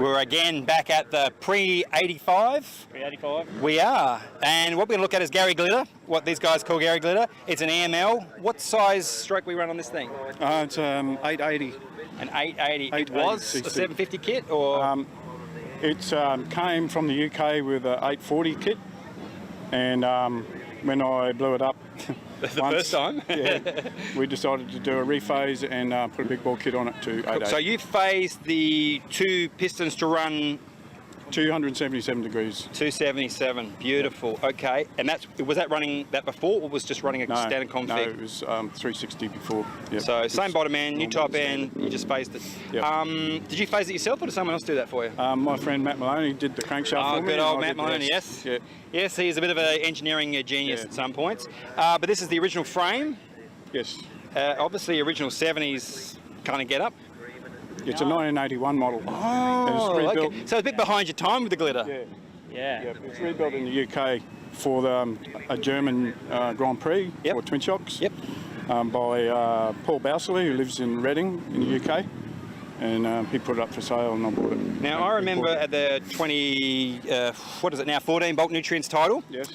We're again back at the pre-85. Pre-85. We are. And what we're going to look at is Gary Glitter, what these guys call Gary Glitter. It's an AML. What size stroke we run on this thing? It's 880. An 880. It 880 was cc. a 750 kit, or? It came from the UK with an 840 kit, and when I blew it up the first time? Yeah, we decided to do a rephase and put a big bore kit on it to 880. So you phased the two pistons to run 277 degrees. 277, beautiful. Okay, and was that running that before, or was just running a standard config? No, it was 360 before. Yep. So same bottom end, new top end, you just phased it. Yep. Did you phase it yourself, or did someone else do that for you? My friend Matt Maloney did the crankshaft for me. Good old Matt Maloney, yes. Yeah. Yes, he's a bit of an engineering genius at some points. But this is the original frame. Yes. Obviously, original 70s kind of get up. It's a 1981 model. Oh, it's rebuilt. Okay. So it's a bit behind your time with the glitter. Yeah. It's rebuilt in the UK for a German Grand Prix for twin shocks. Yep. By Paul Bowsley, who lives in Reading in the UK. And he put it up for sale and I bought it. Now, I remember at the 14 bulk nutrients title. Yes.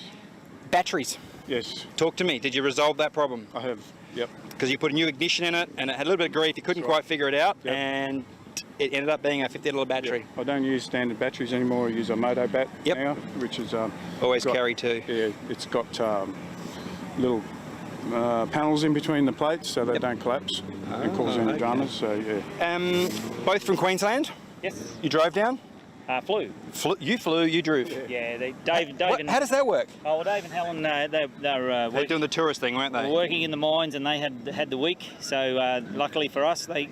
Batteries. Yes. Talk to me. Did you resolve that problem? I have, yep. Because you put a new ignition in it and it had a little bit of grief. You couldn't quite figure it out, and it ended up being a 50 battery. Yep. I don't use standard batteries anymore. I use a Moto bat now, which is... always carry two. Yeah, it's got little panels in between the plates so they don't collapse and cause any dramas. So, yeah. Both from Queensland? Yes. You drove down? Flew. You flew, you drove. Yeah, Dave and... How does that work? Oh, well, Dave and Helen, they're doing the tourist thing, weren't they? Working in the mines, and they had the week. So luckily for us, they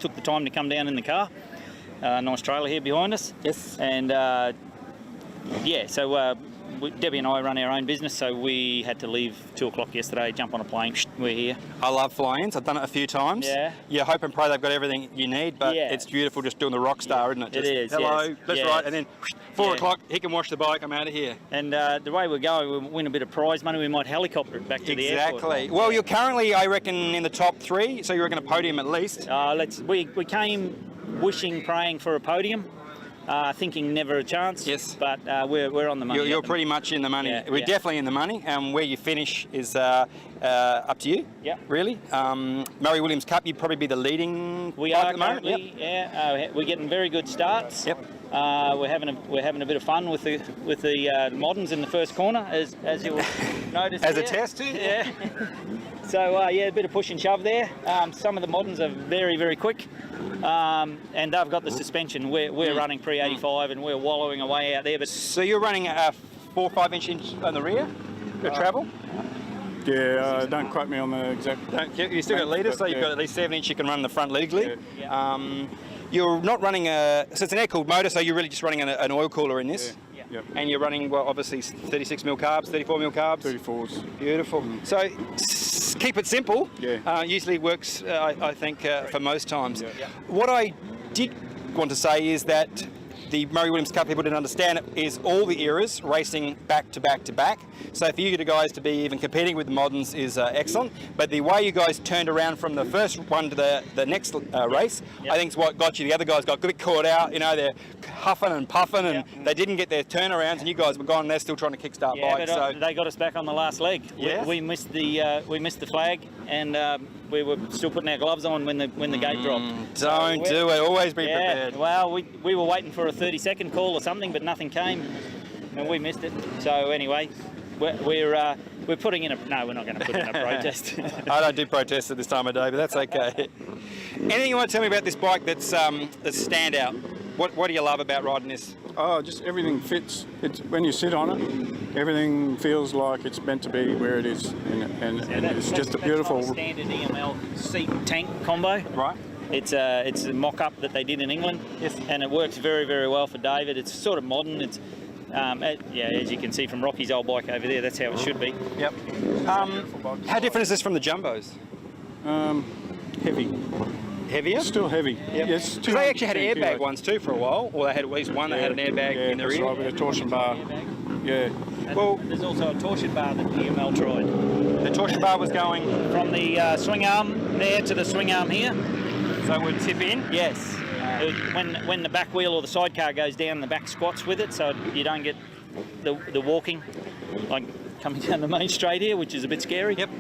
took the time to come down in the car. Nice trailer here behind us. Yes. And so Debbie and I run our own business, so we had to leave 2 o'clock yesterday, jump on a plane, we're here. I love fly-ins, I've done it a few times. Yeah. You hope and pray they've got everything you need, but it's beautiful just doing the rock star, isn't it? Just, it is, hello, that's right, and then 4 o'clock, he can wash the bike, I'm out of here. And the way we're going, we'll win a bit of prize money, we might helicopter it back to the airport. Exactly. Well, you're currently, I reckon, in the top 3, so you reckon a podium at least. We came wishing, praying for a podium. Thinking never a chance. Yes. But we're on the money. You're pretty much in the money. Yeah, we're definitely in the money. Where you finish is up to you. Yeah. Really. Murray Williams Cup, you'd probably be the leading. We are currently. Yep. We're getting very good starts. Yep. We're having a bit of fun with the moderns in the first corner, as you'll notice. As a test too. Yeah. So a bit of push and shove there. Some of the moderns are very, very quick. And they've got the suspension. We're running pre-85 and we're wallowing away out there. But so you're running a 4 or 5 inch on the rear for travel? Yeah, don't quote me on the exact... You still got leaders, so you've got at least 7 inch you can run the front legally. Yeah. You're not running so it's an air-cooled motor, so you're really just running an oil cooler in this. Yeah. Yep. And you're running, well, obviously 36 mil carbs, 34 mil carbs. 34s. Beautiful. So keep it simple. Yeah. Usually works, I think, for most times. Yeah. What I did want to say is that the Murray Williams Cup, people didn't understand it, is all the eras racing back to back to back. So for you guys to be even competing with the moderns is excellent. But the way you guys turned around from the first one to the next race, I think is what got you. The other guys got a bit caught out. You know, they're huffing and puffing, and they didn't get their turnarounds. And you guys were gone. And they're still trying to kickstart bikes. But they got us back on the last leg. Yeah. We missed the flag, and we were still putting our gloves on when the gate dropped. Don't do it. Always be prepared. Well, we were waiting for a 30-second call or something, but nothing came, and we missed it. So anyway, we're putting in a... No, we're not going to put in a protest. I don't do protests at this time of day, but that's okay. Anything you want to tell me about this bike that's standout? What do you love about riding this? Oh, just everything fits. It's when you sit on it, everything feels like it's meant to be where it is, and it's just a beautiful... That's not a standard EML seat tank combo. Right. It's a mock-up that they did in England. Yes. And it works very, very well for David. It's sort of modern. It's as you can see from Rocky's old bike over there, that's how it should be. Yep. How different is this from the Jumbos? Heavy. Heavier? Still heavy. Yep. Yes. Because they actually had airbag ones too for a while, or they had at least one that had an airbag in the rear. Right, with a torsion bar. Yeah. And well, there's also a torsion bar that EML tried. The torsion bar was going from the swing arm there to the swing arm here. So it would tip in? Yes. When the back wheel or the sidecar goes down, the back squats with it, so you don't get the walking, like coming down the main straight here, which is a bit scary. Yep.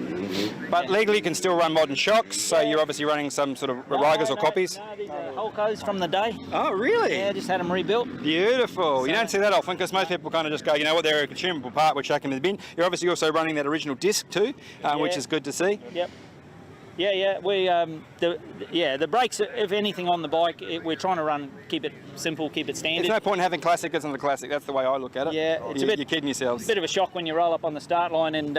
But legally you can still run modern shocks, so you're obviously running some sort of Rigers or copies. No, these are Holcos from the day. Oh, really? Yeah, just had them rebuilt. Beautiful. You don't see that often because most people kind of just go, you know what, they're a consumable part, we'll chuck them in the bin. You're obviously also running that original disc too, which is good to see. Yep. Yeah. We the brakes, if anything, on the bike, we're trying to keep it simple, keep it standard. There's no point in having classic as in the classic. That's the way I look at it. Yeah, it's you're kidding yourselves. A bit of a shock when you roll up on the start line and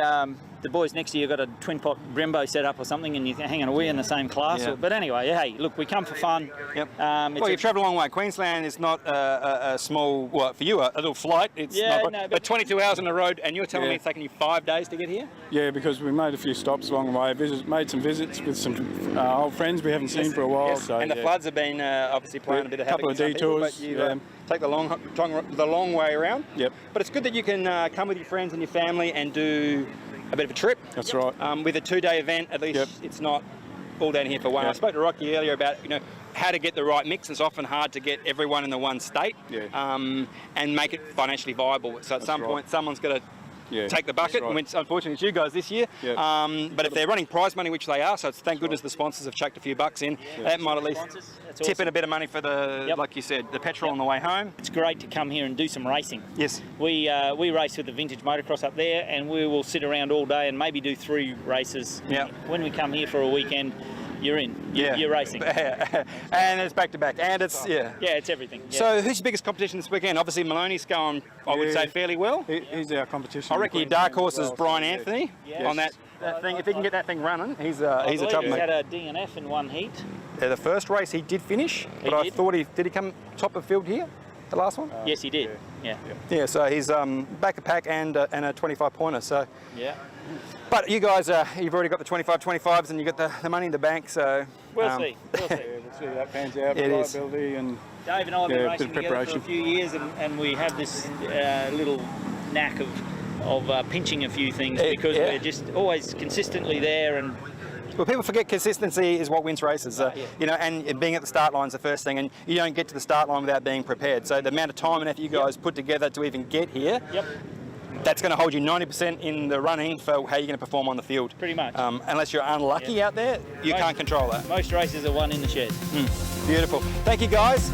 the boys next to you got a twin pot Brembo set up or something, and you're hanging away in the same class. Yeah. But anyway, hey, look, we come for fun. Yep. Well, you've travelled a long way. Queensland is not a small, well, for you, a little flight. It's but 22 hours on the road, and you're telling me it's taken you 5 days to get here? Yeah, because we made a few stops along the way. Made some visits with some old friends we haven't seen for a while. Yes. So, and the floods have been obviously playing a bit of havoc. A couple of with some detours. People, but you take the long way around. Yep. But it's good that you can come with your friends and your family and do a bit of a trip. That's right. With a 2-day event, at least it's not all down here for one. I spoke to Rocky earlier about how to get the right mix. It's often hard to get everyone in the one state and make it financially viable. So at some point, someone's got to take the bucket, which unfortunately it's you guys this year. But if they're running prize money, which they are, so thank goodness the sponsors have chucked a few bucks in, that might at least tip in a bit of money for the, like you said, the petrol on the way home. It's great to come here and do some racing. Yes. We race with the vintage motocross up there, and we will sit around all day and maybe do 3 races. Yeah. When we come here for a weekend, you're in. You're racing. And it's back to back, and it's Yeah, it's everything. Yeah. So who's your biggest competition this weekend? Obviously Maloney's going, I would say, fairly well. He's our competition. I reckon your dark horse is Brian Anthony on that thing. If he can get that thing running, he's a troublemaker. He's had a DNF in one heat. The first race he did finish, but I thought did he come top of field here, the last one? Yes, he did. Yeah, so he's back a pack and a 25-pointer. So yeah. But you guys, you've already got the 25-25s and you got the money in the bank. So we'll see. We'll see how that pans out. Reliability and Dave and I have been racing together for a preparation. few years, and we have this little knack of pinching a few things because we're just always consistently there. And well, people forget consistency is what wins races. And being at the start line is the first thing, and you don't get to the start line without being prepared. So the amount of time and effort you guys put together to even get here. That's going to hold you 90% in the running for how you're going to perform on the field. Pretty much. Unless you're unlucky out there, you can't control that. Most races are won in the shed. Beautiful. Thank you, guys.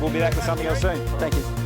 We'll be back with something else soon. Thank you.